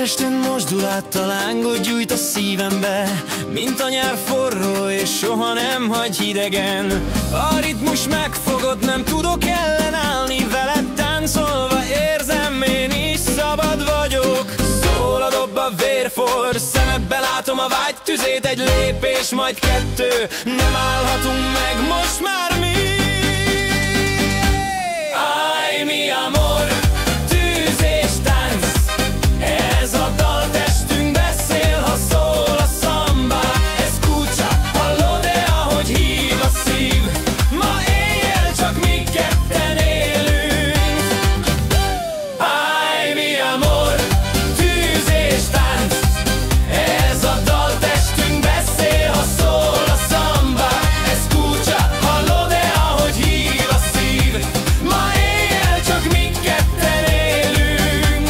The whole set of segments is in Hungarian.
testén mosdulattal lángot gyújt a szívembe, mint a nyár forró és soha nem hagy hidegen. A ritmus megfogott, nem tudok ellenállni, veled táncolva érzem, én is szabad vagyok. Szól a dob, a vérfor, szemedbe látom a vágy tüzét, egy lépés, majd kettő, nem állhatunk meg most már mi. Ay, mi amor, tűz és tánc, ez a dal testünk beszél, ha szól a szamba. Escucha, hallod-e, ahogy hív a szív? Ma éjjel csak mi ketten élünk. Ay, mi amor, tűz és tánc, ez a dal testünk beszél, ha szól a szamba. Escucha, hallod-e, ahogy hív a szív? Ma éjjel csak mi ketten élünk.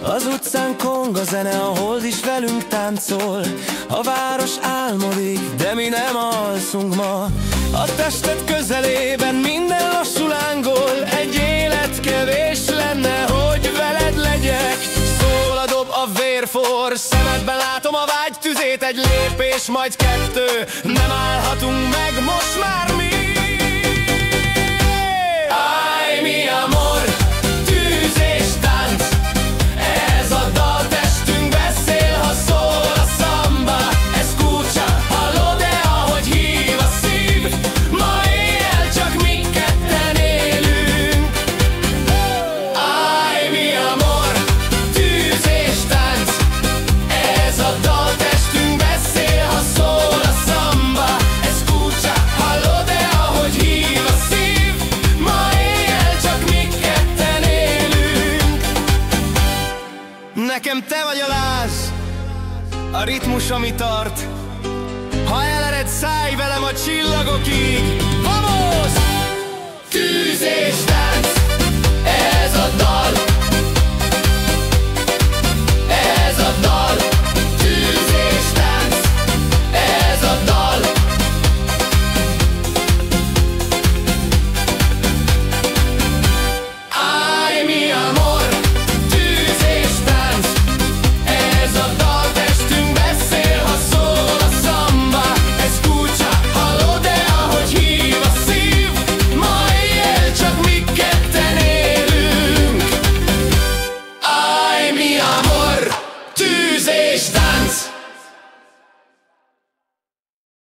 Az utcán kong a zene, a hold is velünk táncol. A város álmodik, de mi nem alszunk ma. A tested közelében minden lassul lángol, egy élet kevés lenne, hogy veled legyek. Szól a dob, a vérfor, szemedben látom a vágy tüzét, egy lépés, majd kettő, nem állhatunk meg most már mi. Ay, mi amor, tűz és tánc, ez a dal testünk beszél, ha szól a szamba. Escucha, hallod-e, ahogy hív a szív? Ma éjjel csak mi ketten élünk. Ay, mi amor, tűz és tánc, ez a dal testünk beszél, ha szól a szamba. Escucha, hallod-e, ahogy hív a szív? Ma éjjel csak mi ketten élünk. Nekem te vagy a láz, a ritmus, ami tart. Ha elered, szállj velem a csillagokig. Vamos! Tűz és